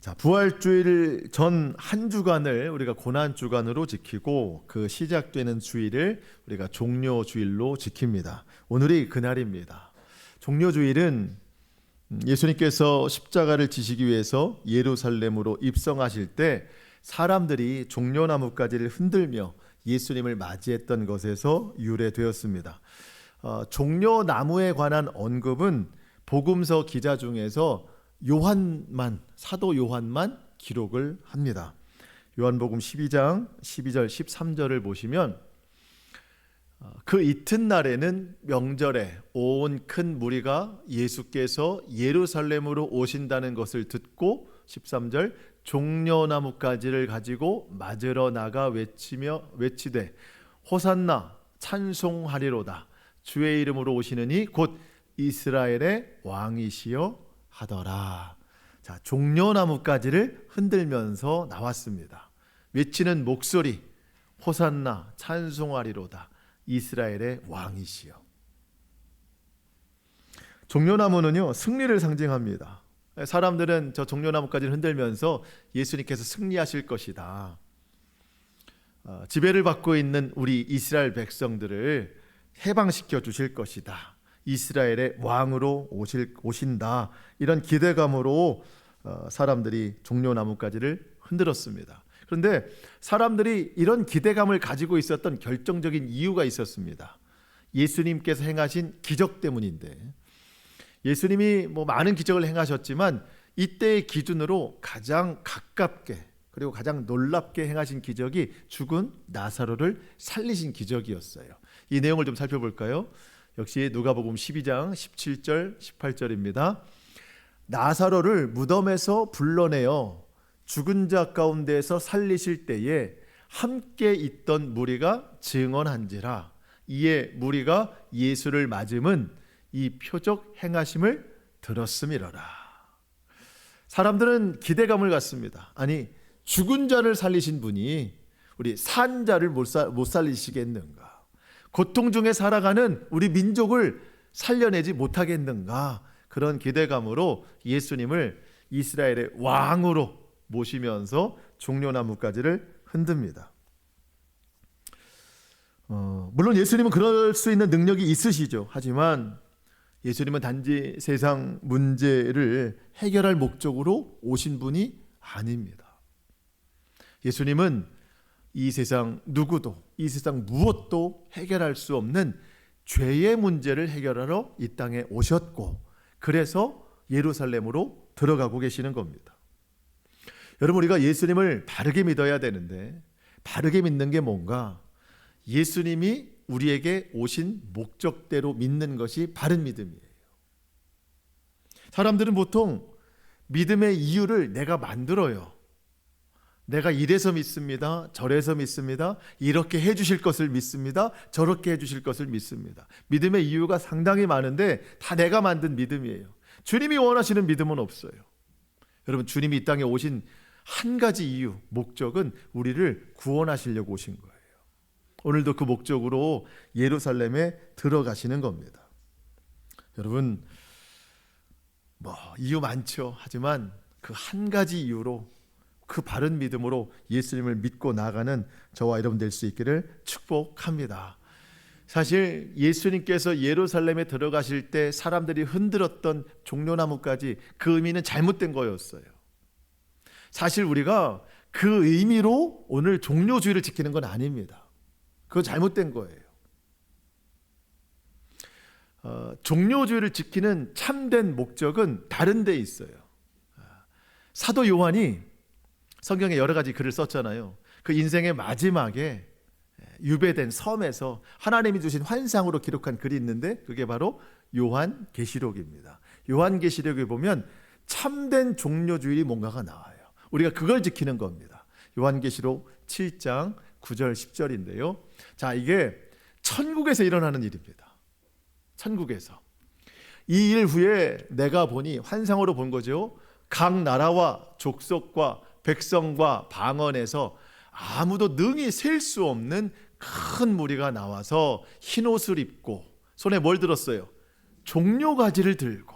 자, 부활주일 전 한 주간을 우리가 고난 주간으로 지키고 그 시작되는 주일을 우리가 종료주일로 지킵니다. 오늘이 그날입니다. 종료주일은 예수님께서 십자가를 지시기 위해서 예루살렘으로 입성하실 때 사람들이 종려나무가지를 흔들며 예수님을 맞이했던 것에서 유래되었습니다. 종려나무에 관한 언급은 복음서 기자 중에서 사도 요한만 기록을 합니다. 요한복음 12장 12절 13절을 보시면 그 이튿날에는 명절에 온 큰 무리가 예수께서 예루살렘으로 오신다는 것을 듣고 13절 종려나무가지를 가지고 맞으러 나가 외치되 호산나 찬송하리로다 주의 이름으로 오시는 이 곧 이스라엘의 왕이시여 하더라. 자, 종려나무가지를 흔들면서 나왔습니다. 외치는 목소리 호산나 찬송하리로다 이스라엘의 왕이시여. 종려나무는요 승리를 상징합니다. 사람들은 저 종려나무가지를 흔들면서 예수님께서 승리하실 것이다, 지배를 받고 있는 우리 이스라엘 백성들을 해방시켜 주실 것이다, 이스라엘의 왕으로 오신다, 이런 기대감으로 사람들이 종려나무가지를 흔들었습니다. 그런데 사람들이 이런 기대감을 가지고 있었던 결정적인 이유가 있었습니다. 예수님께서 행하신 기적 때문인데, 예수님이 많은 기적을 행하셨지만 이때의 기준으로 가장 가깝게 그리고 가장 놀랍게 행하신 기적이 죽은 나사로를 살리신 기적이었어요. 이 내용을 좀 살펴볼까요? 역시 누가복음 12장 17절 18절입니다. 나사로를 무덤에서 불러내어 죽은 자 가운데에서 살리실 때에 함께 있던 무리가 증언한지라. 이에 무리가 예수를 맞음은 이 표적 행하심을 들었음이로라. 사람들은 기대감을 갖습니다. 아니, 죽은 자를 살리신 분이 우리 산 자를 못 살리시겠는가? 고통 중에 살아가는 우리 민족을 살려내지 못하겠는가? 그런 기대감으로 예수님을 이스라엘의 왕으로 모시면서 종려나무가지를 흔듭니다. 물론 예수님은 그럴 수 있는 능력이 있으시죠. 하지만 예수님은 단지 세상 문제를 해결할 목적으로 오신 분이 아닙니다. 예수님은 이 세상 누구도, 이 세상 무엇도 해결할 수 없는 죄의 문제를 해결하러 이 땅에 오셨고, 그래서 예루살렘으로 들어가고 계시는 겁니다. 여러분, 우리가 예수님을 바르게 믿어야 되는데, 바르게 믿는 게 뭔가? 예수님이 우리에게 오신 목적대로 믿는 것이 바른 믿음이에요. 사람들은 보통 믿음의 이유를 내가 만들어요. 내가 이래서 믿습니다, 저래서 믿습니다, 이렇게 해주실 것을 믿습니다, 저렇게 해주실 것을 믿습니다. 믿음의 이유가 상당히 많은데 다 내가 만든 믿음이에요. 주님이 원하시는 믿음은 없어요. 여러분, 주님이 이 땅에 오신 한 가지 이유, 목적은 우리를 구원하시려고 오신 거예요. 오늘도 그 목적으로 예루살렘에 들어가시는 겁니다. 여러분, 이유 많죠. 하지만 그 한 가지 이유로, 그 바른 믿음으로 예수님을 믿고 나가는 저와 여러분 될 수 있기를 축복합니다. 사실 예수님께서 예루살렘에 들어가실 때 사람들이 흔들었던 종려나무까지 그 의미는 잘못된 거였어요. 사실 우리가 그 의미로 오늘 종료주일을 지키는 건 아닙니다. 그건 잘못된 거예요. 종료주일을 지키는 참된 목적은 다른 데 있어요. 사도 요한이 성경에 여러 가지 글을 썼잖아요. 그 인생의 마지막에 유배된 섬에서 하나님이 주신 환상으로 기록한 글이 있는데, 그게 바로 요한계시록입니다. 요한계시록에 보면 참된 종료주일이 뭔가가 나와요. 우리가 그걸 지키는 겁니다. 요한계시록 7장 9절 10절인데요. 자, 이게 천국에서 일어나는 일입니다. 천국에서. 이 일 후에 내가 보니, 환상으로 본 거죠, 각 나라와 족속과 백성과 방언에서 아무도 능히 셀 수 없는 큰 무리가 나와서 흰 옷을 입고 손에 뭘 들었어요? 종려가지를 들고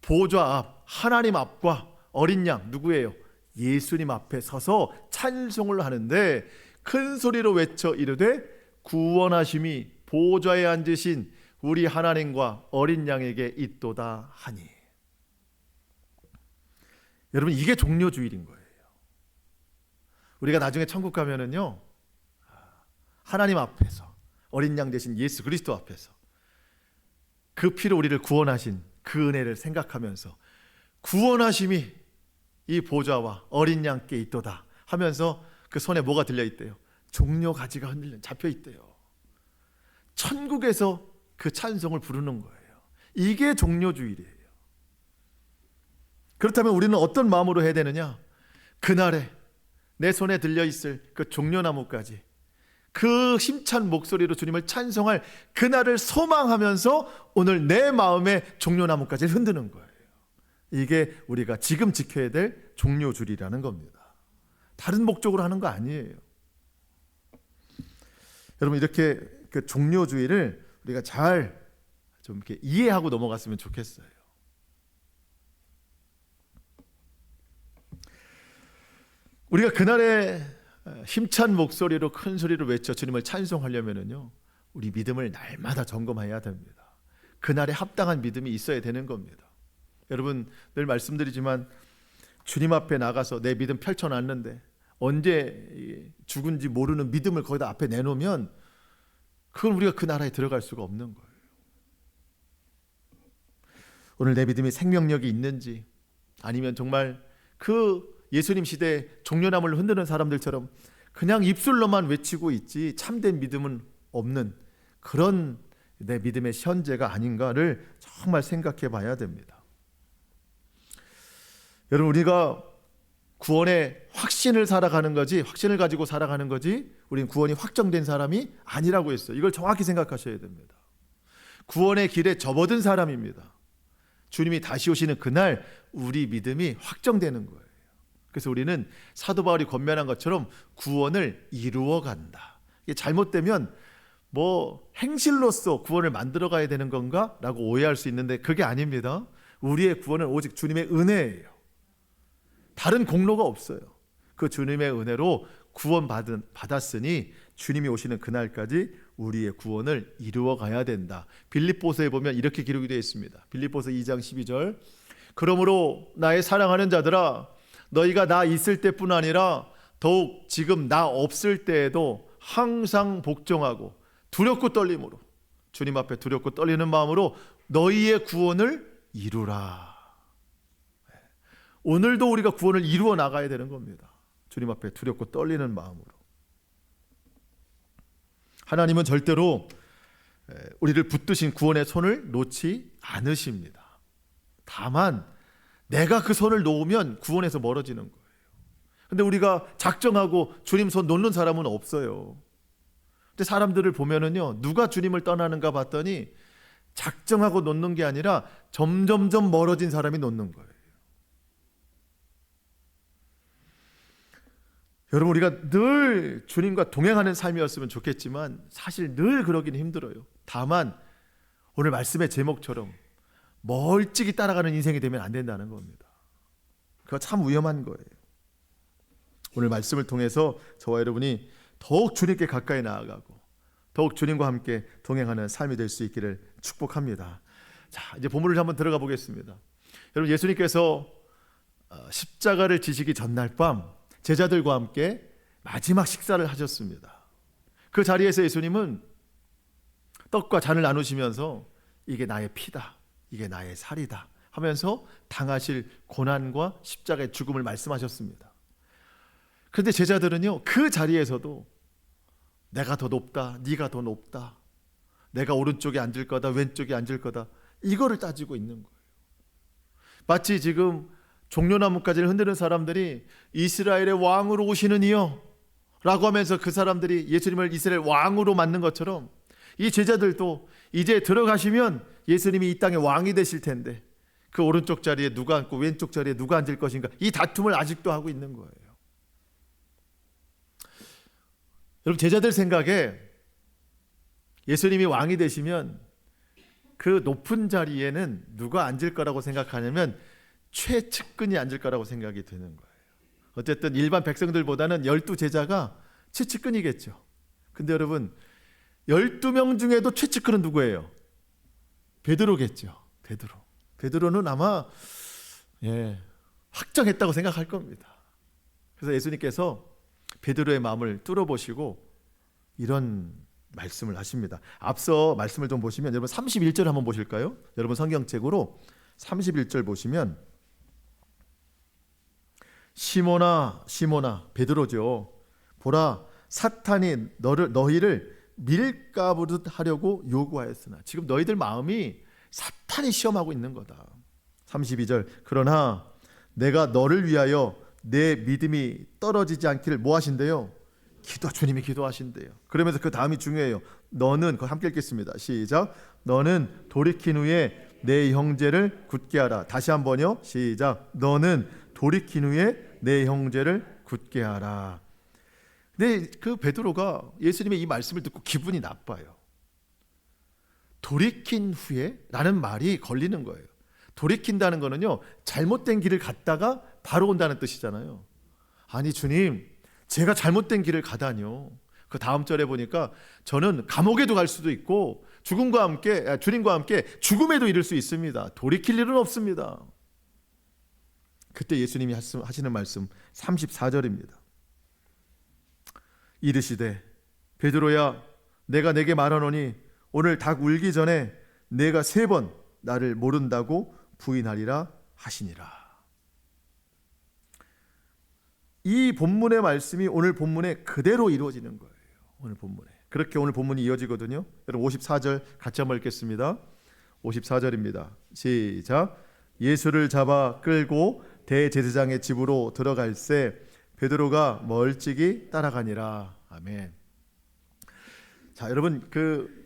보좌 앞, 하나님 앞과 어린 양 누구예요? 예수님 앞에 서서 찬송을 하는데 큰 소리로 외쳐 이르되 구원하심이 보좌에 앉으신 우리 하나님과 어린 양에게 있도다 하니. 여러분, 이게 종려주일인 거예요. 우리가 나중에 천국 가면은요, 하나님 앞에서 어린 양 대신 예수 그리스도 앞에서 그 피로 우리를 구원하신 그 은혜를 생각하면서 구원하심이 이 보좌와 어린 양께 있도다 하면서 그 손에 뭐가 들려있대요? 종려 가지가 잡혀있대요. 천국에서 그 찬송을 부르는 거예요. 이게 종려주일이에요. 그렇다면 우리는 어떤 마음으로 해야 되느냐? 그날에 내 손에 들려있을 그 종려나무까지 그 힘찬 목소리로 주님을 찬송할 그날을 소망하면서 오늘 내 마음에 종려나무까지를 흔드는 거예요. 이게 우리가 지금 지켜야 될 종려주일이라는 겁니다. 다른 목적으로 하는 거 아니에요. 여러분, 이렇게 그 종려주일을 우리가 잘 좀 이렇게 이해하고 넘어갔으면 좋겠어요. 우리가 그날에 힘찬 목소리로 큰 소리로 외쳐 주님을 찬송하려면은요, 우리 믿음을 날마다 점검해야 됩니다. 그날에 합당한 믿음이 있어야 되는 겁니다. 여러분, 늘 말씀드리지만 주님 앞에 나가서 내 믿음 펼쳐놨는데 언제 죽은지 모르는 믿음을 거기다 앞에 내놓으면 그건 우리가 그 나라에 들어갈 수가 없는 거예요. 오늘 내 믿음이 생명력이 있는지, 아니면 정말 그 예수님 시대에 종려나무를 흔드는 사람들처럼 그냥 입술로만 외치고 있지 참된 믿음은 없는 그런 내 믿음의 현재가 아닌가를 정말 생각해 봐야 됩니다. 여러분, 우리가 구원의 확신을 살아가는 거지, 확신을 가지고 살아가는 거지, 우리는 구원이 확정된 사람이 아니라고 했어요. 이걸 정확히 생각하셔야 됩니다. 구원의 길에 접어든 사람입니다. 주님이 다시 오시는 그날 우리 믿음이 확정되는 거예요. 그래서 우리는 사도 바울이 권면한 것처럼 구원을 이루어 간다. 이게 잘못되면 뭐 행실로서 구원을 만들어 가야 되는 건가? 라고 오해할 수 있는데 그게 아닙니다. 우리의 구원은 오직 주님의 은혜예요. 다른 공로가 없어요. 그 주님의 은혜로 구원받았으니 주님이 오시는 그날까지 우리의 구원을 이루어 가야 된다. 빌립보서에 보면 이렇게 기록이 되어 있습니다. 빌립보서 2장 12절. 그러므로 나의 사랑하는 자들아, 너희가 나 있을 때뿐 아니라 더욱 지금 나 없을 때에도 항상 복종하고 두렵고 떨림으로, 주님 앞에 두렵고 떨리는 마음으로 너희의 구원을 이루라. 오늘도 우리가 구원을 이루어 나가야 되는 겁니다. 주님 앞에 두렵고 떨리는 마음으로. 하나님은 절대로 우리를 붙드신 구원의 손을 놓지 않으십니다. 다만 내가 그 손을 놓으면 구원에서 멀어지는 거예요. 근데 우리가 작정하고 주님 손 놓는 사람은 없어요. 근데 사람들을 보면은요, 누가 주님을 떠나는가 봤더니 작정하고 놓는 게 아니라 점점점 멀어진 사람이 놓는 거예요. 여러분, 우리가 늘 주님과 동행하는 삶이었으면 좋겠지만 사실 늘 그러기는 힘들어요. 다만 오늘 말씀의 제목처럼 멀찍이 따라가는 인생이 되면 안 된다는 겁니다. 그거 참 위험한 거예요. 오늘 말씀을 통해서 저와 여러분이 더욱 주님께 가까이 나아가고 더욱 주님과 함께 동행하는 삶이 될 수 있기를 축복합니다. 자, 이제 본문을 한번 들어가 보겠습니다. 여러분, 예수님께서 십자가를 지시기 전날 밤 제자들과 함께 마지막 식사를 하셨습니다. 그 자리에서 예수님은 떡과 잔을 나누시면서 이게 나의 피다, 이게 나의 살이다 하면서 당하실 고난과 십자가의 죽음을 말씀하셨습니다. 그런데 제자들은요, 그 자리에서도 내가 더 높다, 네가 더 높다, 내가 오른쪽에 앉을 거다, 왼쪽에 앉을 거다, 이거를 따지고 있는 거예요. 마치 지금 종려나무까지를 흔드는 사람들이 이스라엘의 왕으로 오시는 이여 라고 하면서 그 사람들이 예수님을 이스라엘 왕으로 만든 것처럼 이 제자들도 이제 들어가시면 예수님이 이 땅의 왕이 되실 텐데 그 오른쪽 자리에 누가 앉고 왼쪽 자리에 누가 앉을 것인가, 이 다툼을 아직도 하고 있는 거예요. 여러분, 제자들 생각에 예수님이 왕이 되시면 그 높은 자리에는 누가 앉을 거라고 생각하냐면 최측근이 앉을 거라고 생각이 드는 거예요. 어쨌든 일반 백성들보다는 12제자가 최측근이겠죠. 근데 여러분 12명 중에도 최측근은 누구예요? 베드로겠죠. 베드로는 아마 확정했다고 생각할 겁니다. 그래서 예수님께서 베드로의 마음을 뚫어보시고 이런 말씀을 하십니다. 앞서 말씀을 좀 보시면 여러분 31절 한번 보실까요? 여러분 성경책으로 31절 보시면 시몬아 시몬아 베드로죠. 보라 사탄이 너희를 밀가부르듯 하려고 요구하였으나 지금 너희들 마음이 사탄이 시험하고 있는 거다. 32절 그러나 내가 너를 위하여 내 믿음이 떨어지지 않기를 뭐 하신대요? 주님이 기도하신대요. 그러면서 그 다음이 중요해요. 너는 함께 읽겠습니다. 시작. 너는 돌이킨 후에 내 형제를 굳게 하라. 다시 한번요. 시작. 너는 돌이킨 후에 내 형제를 굳게 하라. 근데 그 베드로가 예수님의 이 말씀을 듣고 기분이 나빠요. 돌이킨 후에 라는 말이 걸리는 거예요. 돌이킨다는 거는요, 잘못된 길을 갔다가 바로 온다는 뜻이잖아요. 아니 주님, 제가 잘못된 길을 가다니요. 그 다음 절에 보니까 저는 감옥에도 갈 수도 있고 주님과 함께 죽음에도 이를 수 있습니다. 돌이킬 일은 없습니다. 그때 예수님이 하시는 말씀 34절입니다. 이르시되 베드로야 내가 내게 말하노니 오늘 닭 울기 전에 내가 3번 나를 모른다고 부인하리라 하시니라. 이 본문의 말씀이 오늘 본문에 그대로 이루어지는 거예요. 오늘 본문에. 그렇게 오늘 본문이 이어지거든요. 여러분 54절 같이 한번 읽겠습니다. 54절입니다. 시작. 예수를 잡아 끌고 대제사장의 집으로 들어갈새 베드로가 멀찍이 따라가니라. 아멘. 자, 여러분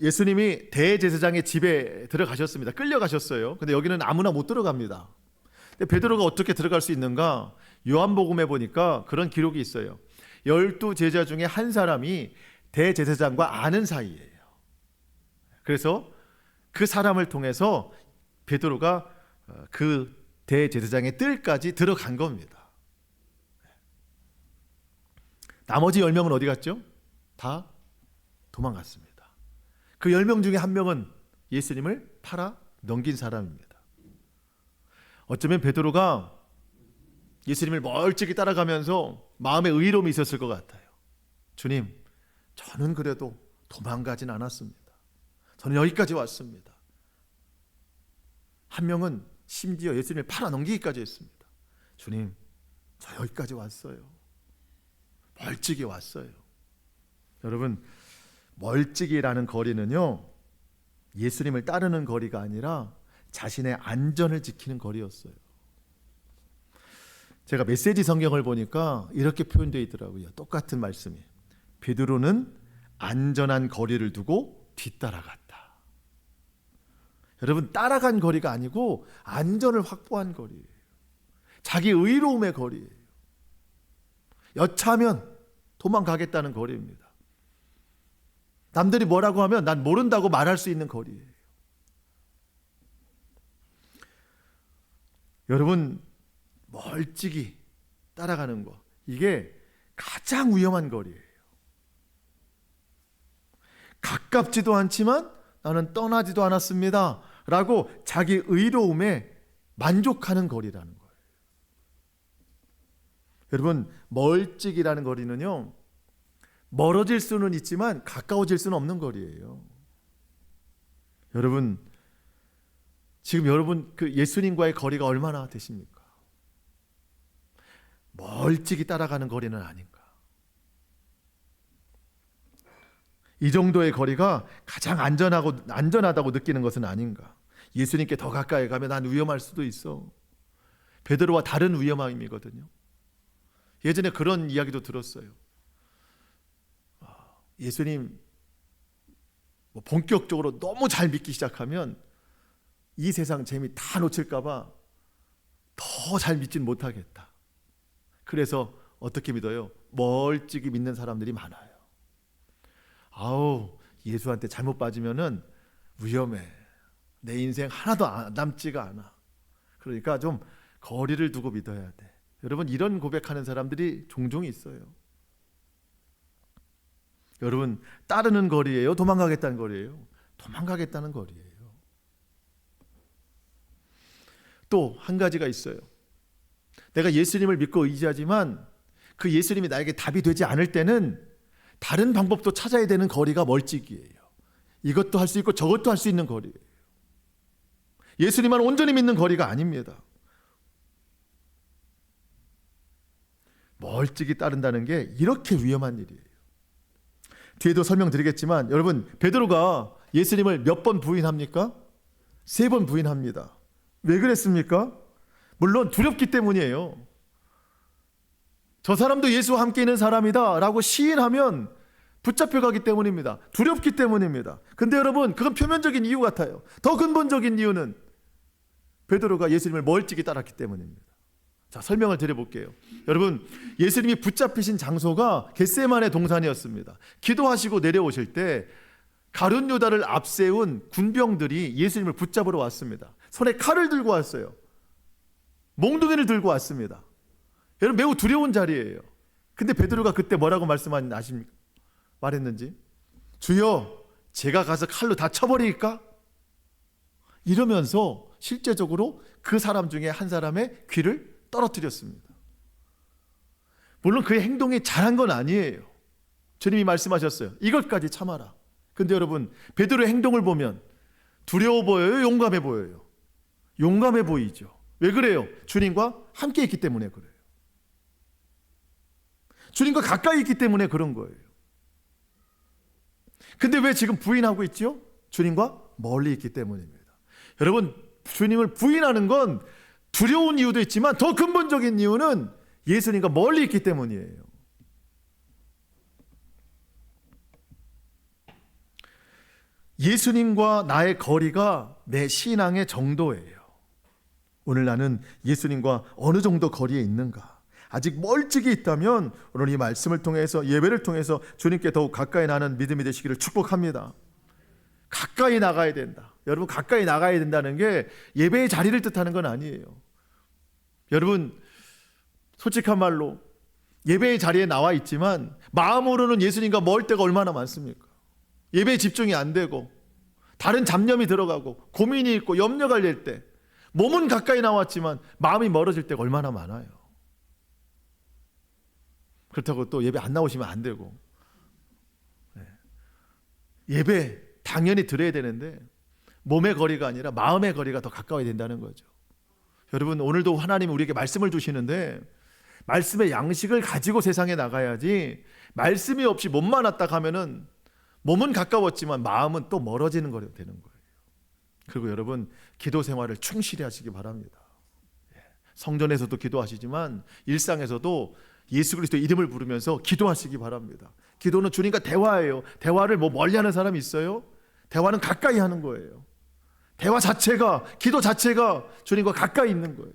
예수님이 대제사장의 집에 들어가셨습니다. 끌려가셨어요. 근데 여기는 아무나 못 들어갑니다. 근데 베드로가 어떻게 들어갈 수 있는가? 요한복음에 보니까 그런 기록이 있어요. 12제자 중에 한 사람이 대제사장과 아는 사이예요. 그래서 그 사람을 통해서 베드로가 그 대제사장의 뜰까지 들어간 겁니다. 나머지 10명은 어디 갔죠? 다 도망갔습니다. 그 10명 중에 한 명은 예수님을 팔아 넘긴 사람입니다. 어쩌면 베드로가 예수님을 멀찍이 따라가면서 마음에 의로움이 있었을 것 같아요. 주님, 저는 그래도 도망가진 않았습니다. 저는 여기까지 왔습니다. 한 명은 심지어 예수님을 팔아 넘기기까지 했습니다. 주님, 저 여기까지 왔어요. 멀찍이 왔어요. 여러분, 멀찍이라는 거리는요, 예수님을 따르는 거리가 아니라 자신의 안전을 지키는 거리였어요. 제가 메시지 성경을 보니까 이렇게 표현되어 있더라고요. 똑같은 말씀이. 베드로는 안전한 거리를 두고 뒤따라갔다. 여러분, 따라간 거리가 아니고 안전을 확보한 거리예요. 자기 의로움의 거리예요. 여차하면 도망가겠다는 거리입니다. 남들이 뭐라고 하면 난 모른다고 말할 수 있는 거리예요. 여러분, 멀찍이 따라가는 거, 이게 가장 위험한 거리예요. 가깝지도 않지만 나는 떠나지도 않았습니다 라고 자기 의로움에 만족하는 거리라는 거예요. 여러분, 멀찍이라는 거리는요, 멀어질 수는 있지만 가까워질 수는 없는 거리예요. 여러분, 지금 여러분 예수님과의 거리가 얼마나 되십니까? 멀찍이 따라가는 거리는 아닌가? 이 정도의 거리가 가장 안전하다고 느끼는 것은 아닌가? 예수님께 더 가까이 가면 난 위험할 수도 있어. 베드로와 다른 위험함이거든요. 예전에 그런 이야기도 들었어요. 예수님 본격적으로 너무 잘 믿기 시작하면 이 세상 재미 다 놓칠까 봐 더 잘 믿진 못하겠다. 그래서 어떻게 믿어요? 멀찍이 믿는 사람들이 많아요. 예수한테 잘못 빠지면은 위험해. 내 인생 하나도 남지가 않아. 그러니까 좀 거리를 두고 믿어야 돼. 여러분, 이런 고백하는 사람들이 종종 있어요. 여러분, 따르는 거리예요? 도망가겠다는 거리예요? 도망가겠다는 거리예요. 또 한 가지가 있어요. 내가 예수님을 믿고 의지하지만 그 예수님이 나에게 답이 되지 않을 때는 다른 방법도 찾아야 되는 거리가 멀찍이에요. 이것도 할 수 있고 저것도 할 수 있는 거리예요. 예수님만 온전히 믿는 거리가 아닙니다. 멀찍이 따른다는 게 이렇게 위험한 일이에요. 뒤에도 설명드리겠지만 여러분, 베드로가 예수님을 몇 번 부인합니까? 3번 부인합니다. 왜 그랬습니까? 물론 두렵기 때문이에요. 저 사람도 예수와 함께 있는 사람이다 라고 시인하면 붙잡혀가기 때문입니다. 두렵기 때문입니다. 근데 여러분, 그건 표면적인 이유 같아요. 더 근본적인 이유는 베드로가 예수님을 멀찍이 따랐기 때문입니다. 자, 설명을 드려볼게요. 여러분, 예수님이 붙잡히신 장소가 겟세마네 동산이었습니다. 기도하시고 내려오실 때 가룟 유다를 앞세운 군병들이 예수님을 붙잡으러 왔습니다. 손에 칼을 들고 왔어요. 몽둥이를 들고 왔습니다. 여러분, 매우 두려운 자리예요. 근데 베드로가 그때 뭐라고 아십니까? 말했는지, 주여, 제가 가서 칼로 다 쳐버릴까? 이러면서 실제적으로 그 사람 중에 한 사람의 귀를 떨어뜨렸습니다. 물론 그의 행동이 잘한 건 아니에요. 주님이 말씀하셨어요. 이것까지 참아라. 근데 여러분, 베드로의 행동을 보면 두려워 보여요? 용감해 보여요? 용감해 보이죠. 왜 그래요? 주님과 함께 있기 때문에 그래요. 주님과 가까이 있기 때문에 그런 거예요. 근데 왜 지금 부인하고 있죠? 주님과 멀리 있기 때문입니다. 여러분, 주님을 부인하는 건 두려운 이유도 있지만 더 근본적인 이유는 예수님과 멀리 있기 때문이에요. 예수님과 나의 거리가 내 신앙의 정도예요. 오늘 나는 예수님과 어느 정도 거리에 있는가? 아직 멀찍이 있다면 오늘 이 말씀을 통해서, 예배를 통해서 주님께 더욱 가까이 나는 믿음이 되시기를 축복합니다. 가까이 나가야 된다. 여러분, 가까이 나가야 된다는 게 예배의 자리를 뜻하는 건 아니에요. 여러분, 솔직한 말로 예배의 자리에 나와 있지만 마음으로는 예수님과 멀 때가 얼마나 많습니까? 예배에 집중이 안 되고 다른 잡념이 들어가고 고민이 있고 염려가 걸릴 때, 몸은 가까이 나왔지만 마음이 멀어질 때가 얼마나 많아요. 그렇다고 또 예배 안 나오시면 안 되고, 예배 당연히 드려야 되는데 몸의 거리가 아니라 마음의 거리가 더 가까워야 된다는 거죠. 여러분, 오늘도 하나님이 우리에게 말씀을 주시는데 말씀의 양식을 가지고 세상에 나가야지, 말씀이 없이 몸만 왔다 가면은 몸은 가까웠지만 마음은 또 멀어지는 거로 되는 거예요. 그리고 여러분, 기도 생활을 충실히 하시기 바랍니다. 성전에서도 기도하시지만 일상에서도 예수 그리스도의 이름을 부르면서 기도하시기 바랍니다. 기도는 주님과 대화예요. 대화를 멀리하는 사람이 있어요? 대화는 가까이 하는 거예요. 대화 자체가, 기도 자체가 주님과 가까이 있는 거예요.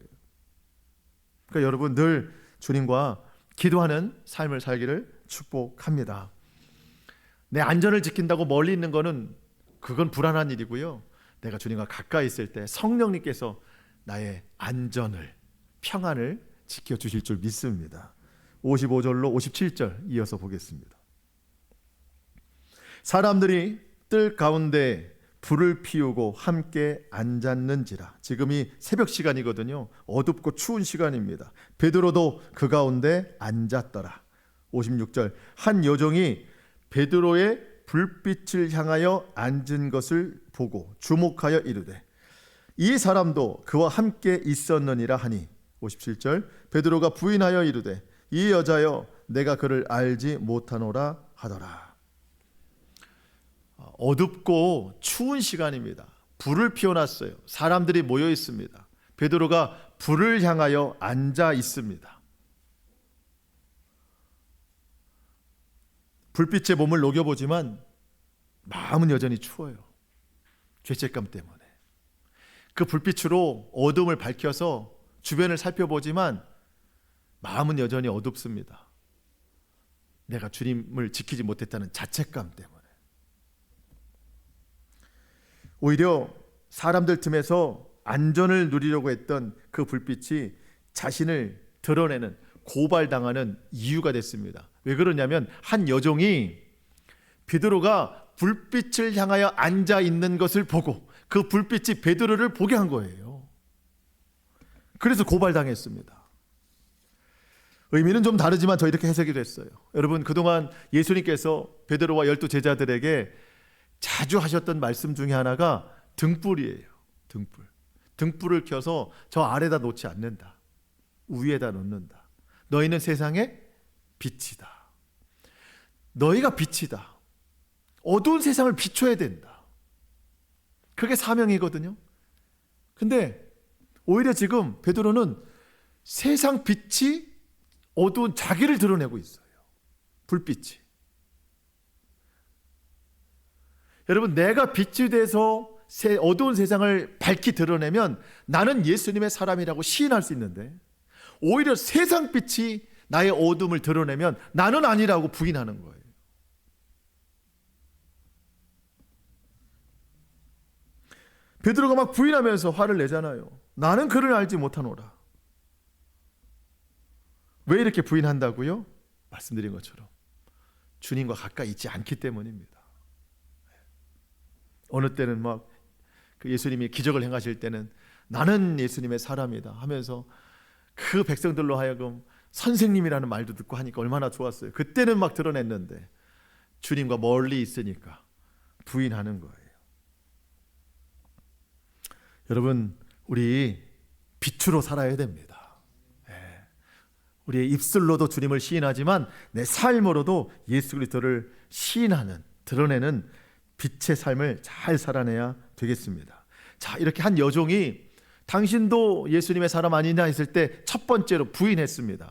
그러니까 여러분, 늘 주님과 기도하는 삶을 살기를 축복합니다. 내 안전을 지킨다고 멀리 있는 거는, 그건 불안한 일이고요. 내가 주님과 가까이 있을 때 성령님께서 나의 안전을, 평안을 지켜주실 줄 믿습니다. 55절로 57절 이어서 보겠습니다. 사람들이 뜰 가운데 불을 피우고 함께 앉았는지라. 지금이 새벽 시간이거든요. 어둡고 추운 시간입니다. 베드로도 그 가운데 앉았더라. 56절, 한 여종이 베드로의 불빛을 향하여 앉은 것을 보고 주목하여 이르되 이 사람도 그와 함께 있었느니라 하니. 57절, 베드로가 부인하여 이르되 이 여자여, 내가 그를 알지 못하노라 하더라. 어둡고 추운 시간입니다. 불을 피워놨어요. 사람들이 모여 있습니다. 베드로가 불을 향하여 앉아 있습니다. 불빛에 몸을 녹여보지만 마음은 여전히 추워요. 죄책감 때문에. 그 불빛으로 어둠을 밝혀서 주변을 살펴보지만 마음은 여전히 어둡습니다. 내가 주님을 지키지 못했다는 자책감 때문에. 오히려 사람들 틈에서 안전을 누리려고 했던 그 불빛이 자신을 드러내는, 고발당하는 이유가 됐습니다. 왜 그러냐면 한 여종이 베드로가 불빛을 향하여 앉아 있는 것을 보고 그 불빛이 베드로를 보게 한 거예요. 그래서 고발당했습니다. 의미는 좀 다르지만 저 이렇게 해석이 됐어요. 여러분, 그동안 예수님께서 베드로와 12 제자들에게 자주 하셨던 말씀 중에 하나가 등불이에요. 등불을 켜서 저 아래다 놓지 않는다. 위에다 놓는다. 너희는 세상의 빛이다. 너희가 빛이다. 어두운 세상을 비춰야 된다. 그게 사명이거든요. 근데 오히려 지금 베드로는 세상 빛이 어두운 자기를 드러내고 있어요. 불빛이. 여러분, 내가 빛이 돼서 어두운 세상을 밝히 드러내면 나는 예수님의 사람이라고 시인할 수 있는데, 오히려 세상 빛이 나의 어둠을 드러내면 나는 아니라고 부인하는 거예요. 베드로가 막 부인하면서 화를 내잖아요. 나는 그를 알지 못하노라. 왜 이렇게 부인한다고요? 말씀드린 것처럼 주님과 가까이 있지 않기 때문입니다. 어느 때는 막 그 예수님이 기적을 행하실 때는 나는 예수님의 사람이다 하면서 그 백성들로 하여금 선생님이라는 말도 듣고 하니까 얼마나 좋았어요. 그때는 막 드러냈는데 주님과 멀리 있으니까 부인하는 거예요. 여러분, 우리 빛으로 살아야 됩니다. 우리의 입술로도 주님을 시인하지만 내 삶으로도 예수 그리스도를 시인하는, 드러내는 빛의 삶을 잘 살아내야 되겠습니다. 자, 이렇게 한 여종이 당신도 예수님의 사람 아니냐 했을 때 첫 번째로 부인했습니다.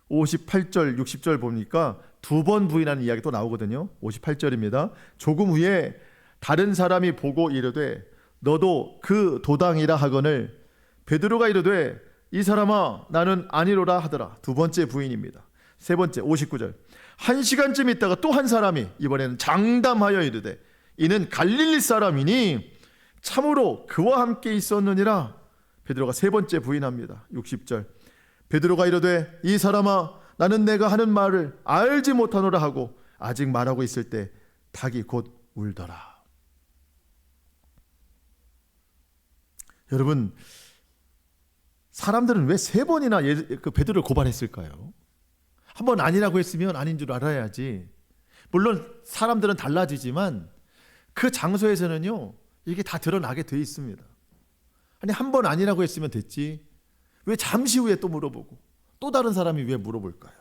58절, 60절 보니까 두 번 부인하는 이야기 또 나오거든요. 58절입니다. 조금 후에 다른 사람이 보고 이르되 너도 그 도당이라 하거늘 베드로가 이르되 이 사람아 나는 아니로라 하더라. 두 번째 부인입니다. 세 번째 59절. 한 시간쯤 있다가 또 한 사람이 이번에는 장담하여 이르되 이는 갈릴리 사람이니 참으로 그와 함께 있었느니라. 베드로가 세 번째 부인합니다. 60절. 베드로가 이르되 이 사람아 나는 내가 하는 말을 알지 못하노라 하고 아직 말하고 있을 때 닭이 곧 울더라. 여러분, 사람들은 왜 세 번이나 그 베드로를 고발했을까요? 한 번 아니라고 했으면 아닌 줄 알아야지. 물론 사람들은 달라지지만 그 장소에서는요, 이게 다 드러나게 돼 있습니다. 아니, 한 번 아니라고 했으면 됐지. 왜 잠시 후에 또 물어보고 또 다른 사람이 왜 물어볼까요?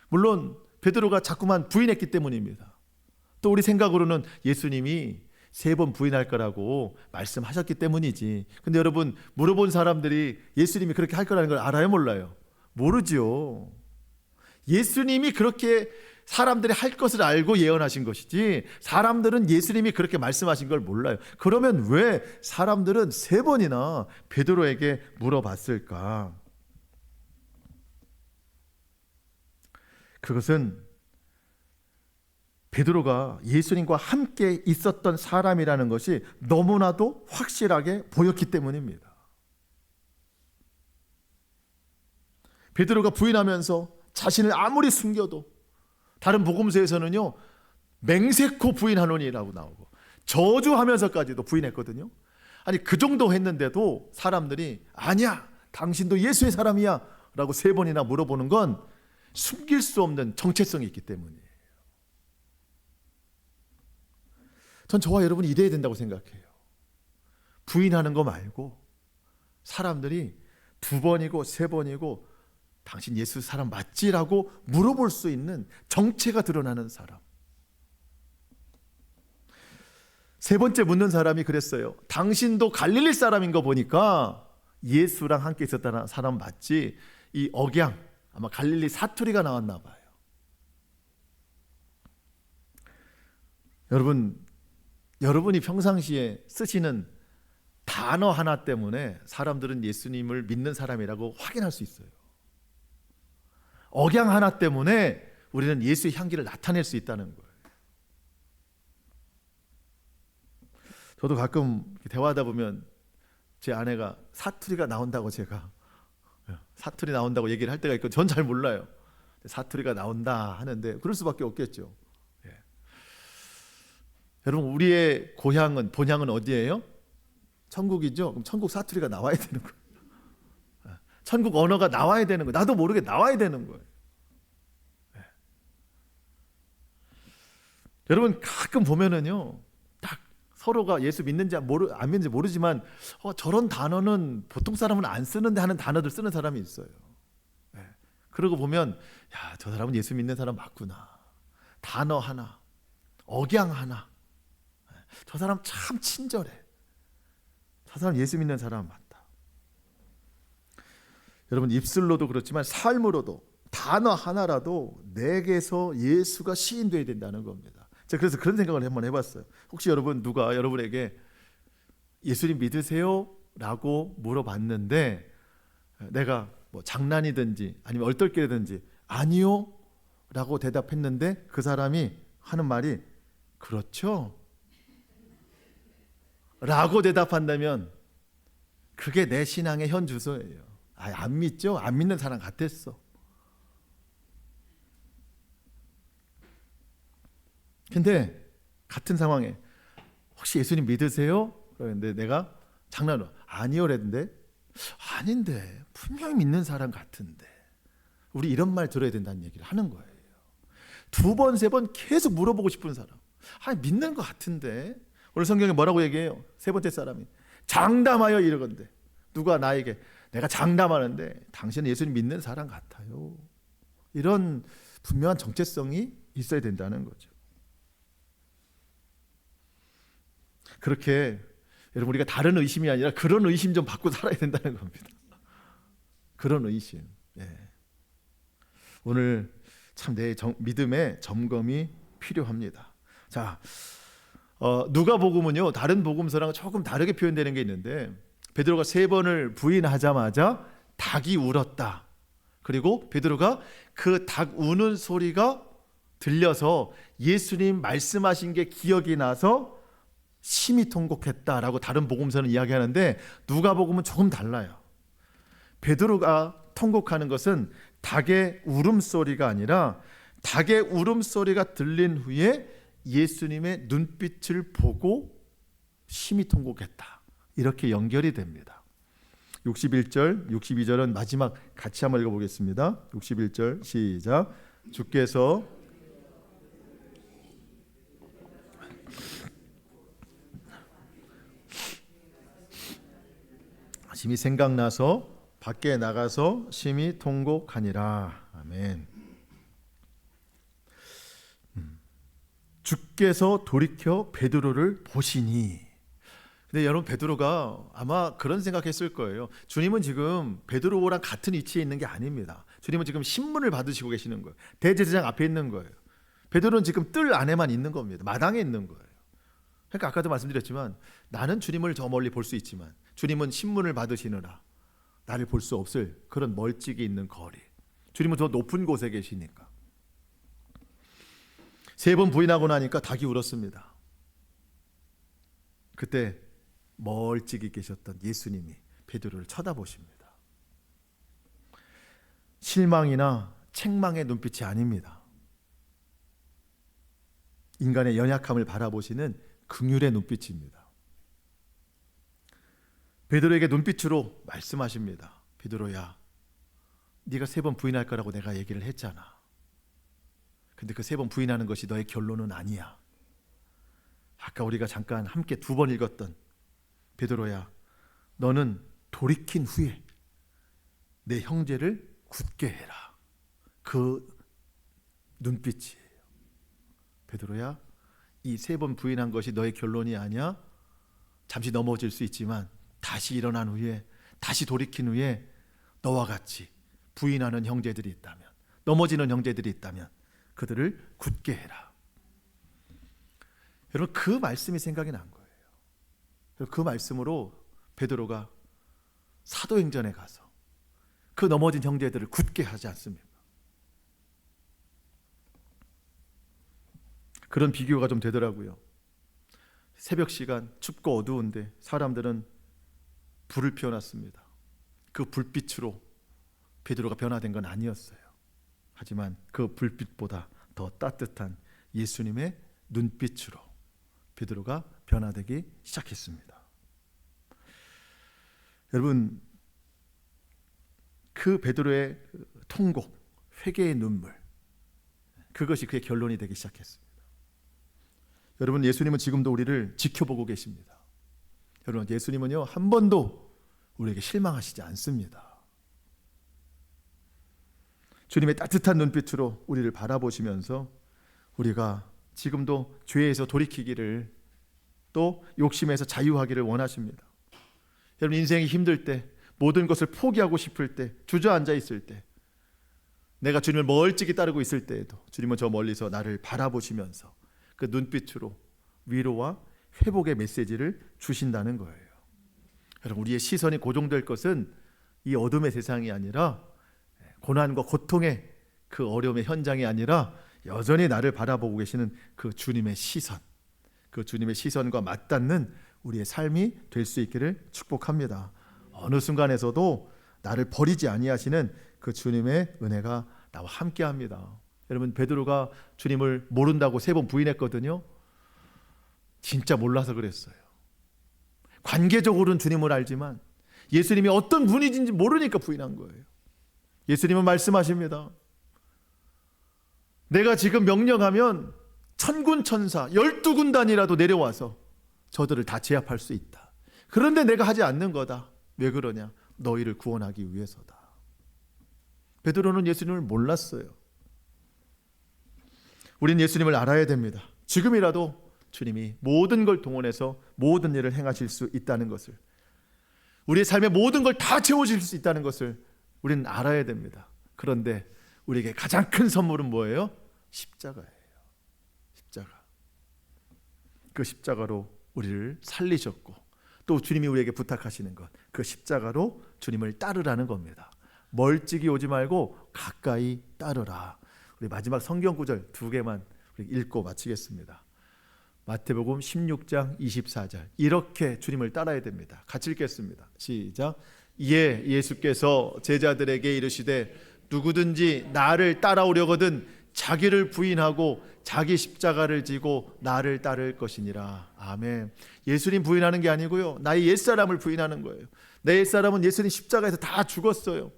물론 베드로가 자꾸만 부인했기 때문입니다. 또 우리 생각으로는 예수님이 세 번 부인할 거라고 말씀하셨기 때문이지. 근데 여러분, 물어본 사람들이 예수님이 그렇게 할 거라는 걸 알아요, 몰라요? 모르죠. 예수님이 그렇게 사람들이 할 것을 알고 예언하신 것이지 사람들은 예수님이 그렇게 말씀하신 걸 몰라요. 그러면 왜 사람들은 세 번이나 베드로에게 물어봤을까? 그것은 베드로가 예수님과 함께 있었던 사람이라는 것이 너무나도 확실하게 보였기 때문입니다. 베드로가 부인하면서 자신을 아무리 숨겨도 다른 복음서에서는요, 맹세코 부인하노니라고 나오고 저주하면서까지도 부인했거든요. 아니, 그 정도 했는데도 사람들이 아니야, 당신도 예수의 사람이야 라고 세 번이나 물어보는 건 숨길 수 없는 정체성이 있기 때문이에요. 전 저와 여러분이 이래야 된다고 생각해요. 부인하는 거 말고 사람들이 두 번이고 세 번이고 당신 예수 사람 맞지라고 물어볼 수 있는 정체가 드러나는 사람. 세 번째 묻는 사람이 그랬어요. 당신도 갈릴리 사람인 거 보니까 예수랑 함께 있었다는 사람 맞지? 이 억양, 아마 갈릴리 사투리가 나왔나 봐요. 여러분이 평상시에 쓰시는 단어 하나 때문에 사람들은 예수님을 믿는 사람이라고 확인할 수 있어요. 억양 하나 때문에 우리는 예수의 향기를 나타낼 수 있다는 거예요. 저도 가끔 대화하다 보면 제 아내가 사투리가 나온다고, 제가 사투리 나온다고 얘기를 할 때가 있고 전 잘 몰라요. 사투리가 나온다 하는데 그럴 수밖에 없겠죠. 예. 여러분, 우리의 고향은, 본향은 어디예요? 천국이죠. 그럼 천국 사투리가 나와야 되는 거예요. 천국 언어가 나와야 되는 거예요. 나도 모르게 나와야 되는 거예요. 예. 여러분, 가끔 보면은요, 딱 서로가 예수 믿는지 안 믿는지 모르지만 저런 단어는 보통 사람은 안 쓰는데 하는 단어들 쓰는 사람이 있어요. 예. 그러고 보면, 야, 저 사람은 예수 믿는 사람 맞구나. 단어 하나, 억양 하나, 저 사람 참 친절해. 저 사람 예수 믿는 사람 맞다. 여러분, 입술로도 그렇지만 삶으로도 단어 하나라도 내게서 예수가 시인되어야 된다는 겁니다. 제가 그래서 그런 생각을 한번 해봤어요. 혹시 여러분, 누가 여러분에게 예수님 믿으세요? 라고 물어봤는데 내가 뭐 장난이든지 아니면 얼떨결이든지 아니요 라고 대답했는데 그 사람이 하는 말이 그렇죠? 라고 대답한다면 그게 내 신앙의 현 주소예요. 안 믿죠? 안 믿는 사람 같았어. 근데 같은 상황에 혹시 예수님 믿으세요? 그런데 내가 장난으로 아니요 그랬는데 아닌데 분명히 믿는 사람 같은데, 우리 이런 말 들어야 된다는 얘기를 하는 거예요. 두 번, 세 번 계속 물어보고 싶은 사람, 믿는 것 같은데. 오늘 성경에 뭐라고 얘기해요? 세 번째 사람이 장담하여 이러건대, 누가 나에게 내가 장담하는데 당신은 예수님 믿는 사람 같아요. 이런 분명한 정체성이 있어야 된다는 거죠. 그렇게 여러분, 우리가 다른 의심이 아니라 그런 의심 좀 받고 살아야 된다는 겁니다. 그런 의심. 예. 오늘 참 내 믿음의 점검이 필요합니다. 자, 누가복음은요, 다른 복음서랑 조금 다르게 표현되는 게 있는데, 베드로가 3번을 부인하자마자 닭이 울었다. 그리고 베드로가 그 닭 우는 소리가 들려서 예수님 말씀하신 게 기억이 나서 심히 통곡했다라고 다른 복음서는 이야기하는데, 누가복음은 조금 달라요. 베드로가 통곡하는 것은 닭의 울음소리가 아니라 닭의 울음소리가 들린 후에 예수님의 눈빛을 보고 심히 통곡했다. 이렇게 연결이 됩니다. 61절, 62절은 마지막 같이 한번 읽어보겠습니다. 61절 시작. 주께서 심히 생각나서 밖에 나가서 심히 통곡하니라. 아멘. 주께서 돌이켜 베드로를 보시니. 근데 여러분, 베드로가 아마 그런 생각했을 거예요. 주님은 지금 베드로랑 같은 위치에 있는 게 아닙니다. 주님은 지금 신문을 받으시고 계시는 거예요. 대제사장 앞에 있는 거예요. 베드로는 지금 뜰 안에만 있는 겁니다. 마당에 있는 거예요. 그러니까 아까도 말씀드렸지만, 나는 주님을 저 멀리 볼 수 있지만 주님은 신문을 받으시느라 나를 볼 수 없을 그런 멀찍이 있는 거리. 주님은 저 높은 곳에 계시니까. 3번 부인하고 나니까 닭이 울었습니다. 그때 멀찍이 계셨던 예수님이 베드로를 쳐다보십니다. 실망이나 책망의 눈빛이 아닙니다. 인간의 연약함을 바라보시는 긍휼의 눈빛입니다. 베드로에게 눈빛으로 말씀하십니다. 베드로야, 네가 3번 부인할 거라고 내가 얘기를 했잖아. 근데 그 3번 부인하는 것이 너의 결론은 아니야. 아까 우리가 잠깐 함께 2번 읽었던 베드로야, 너는 돌이킨 후에 내 형제를 굳게 해라. 그 눈빛이에요. 베드로야, 이 3번 부인한 것이 너의 결론이 아니야. 잠시 넘어질 수 있지만 다시 일어난 후에, 다시 돌이킨 후에 너와 같이 부인하는 형제들이 있다면, 넘어지는 형제들이 있다면 그들을 굳게 해라. 여러분, 그 말씀이 생각이 난 거예요. 그 말씀으로 베드로가 사도행전에 가서 그 넘어진 형제들을 굳게 하지 않습니까? 그런 비교가 좀 되더라고요. 새벽 시간 춥고 어두운데 사람들은 불을 피워놨습니다. 그 불빛으로 베드로가 변화된 건 아니었어요. 하지만 그 불빛보다 더 따뜻한 예수님의 눈빛으로 베드로가 변화되기 시작했습니다. 여러분, 그 베드로의 통곡, 회개의 눈물, 그것이 그의 결론이 되기 시작했습니다. 여러분, 예수님은 지금도 우리를 지켜보고 계십니다. 여러분, 예수님은요, 한 번도 우리에게 실망하시지 않습니다. 주님의 따뜻한 눈빛으로 우리를 바라보시면서 우리가 지금도 죄에서 돌이키기를, 또 욕심에서 자유하기를 원하십니다. 여러분, 인생이 힘들 때, 모든 것을 포기하고 싶을 때, 주저앉아 있을 때, 내가 주님을 멀찍이 따르고 있을 때에도 주님은 저 멀리서 나를 바라보시면서 그 눈빛으로 위로와 회복의 메시지를 주신다는 거예요. 여러분, 우리의 시선이 고정될 것은 이 어둠의 세상이 아니라, 고난과 고통의 그 어려움의 현장이 아니라 여전히 나를 바라보고 계시는 그 주님의 시선, 그 주님의 시선과 맞닿는 우리의 삶이 될 수 있기를 축복합니다. 어느 순간에서도 나를 버리지 아니하시는 그 주님의 은혜가 나와 함께합니다. 여러분, 베드로가 주님을 모른다고 3번 부인했거든요. 진짜 몰라서 그랬어요. 관계적으로는 주님을 알지만 예수님이 어떤 분이신지 모르니까 부인한 거예요. 예수님은 말씀하십니다. 내가 지금 명령하면 천군 천사 12군단이라도 내려와서 저들을 다 제압할 수 있다. 그런데 내가 하지 않는 거다. 왜 그러냐? 너희를 구원하기 위해서다. 베드로는 예수님을 몰랐어요. 우린 예수님을 알아야 됩니다. 지금이라도 주님이 모든 걸 동원해서 모든 일을 행하실 수 있다는 것을, 우리의 삶의 모든 걸 다 채워줄 수 있다는 것을 우리는 알아야 됩니다. 그런데 우리에게 가장 큰 선물은 뭐예요? 십자가예요. 십자가. 그 십자가로 우리를 살리셨고, 또 주님이 우리에게 부탁하시는 것, 그 십자가로 주님을 따르라는 겁니다. 멀찍이 오지 말고 가까이 따르라. 우리 마지막 성경 구절 2개만 읽고 마치겠습니다. 마태복음 16장 24절. 이렇게 주님을 따라야 됩니다. 같이 읽겠습니다. 시작. 이에 예수께서 제자들에게 이르시되 누구든지 나를 따라오려거든 자기를 부인하고 자기 십자가를 지고 나를 따를 것이니라. 아멘. 예수님 부인하는 게 아니고요, 나의 옛사람을 부인하는 거예요. 내 옛사람은 예수님 십자가에서 다 죽었어요.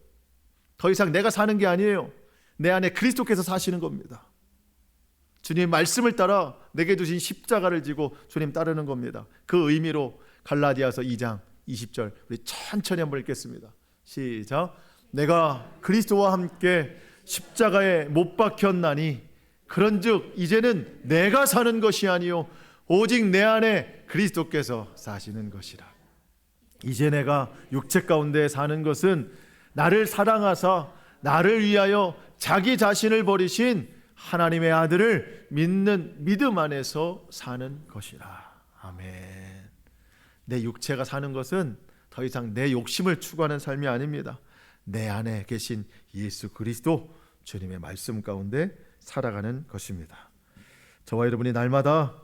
더 이상 내가 사는 게 아니에요. 내 안에 그리스도께서 사시는 겁니다. 주님의 말씀을 따라 내게 주신 십자가를 지고 주님 따르는 겁니다. 그 의미로 갈라디아서 2장 20절 우리 천천히 한번 읽겠습니다. 시작. 내가 그리스도와 함께 십자가에 못 박혔나니 그런즉 이제는 내가 사는 것이 아니요 오직 내 안에 그리스도께서 사시는 것이라. 이제 내가 육체 가운데 사는 것은 나를 사랑하사 나를 위하여 자기 자신을 버리신 하나님의 아들을 믿는 믿음 안에서 사는 것이라. 아멘. 내 육체가 사는 것은 더 이상 내 욕심을 추구하는 삶이 아닙니다. 내 안에 계신 예수 그리스도 주님의 말씀 가운데 살아가는 것입니다. 저와 여러분이 날마다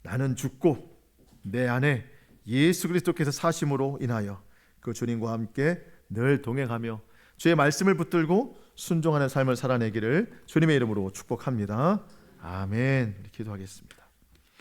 나는 죽고 내 안에 예수 그리스도께서 사심으로 인하여 그 주님과 함께 늘 동행하며 주의 말씀을 붙들고 순종하는 삶을 살아내기를 주님의 이름으로 축복합니다. 아멘. 기도하겠습니다.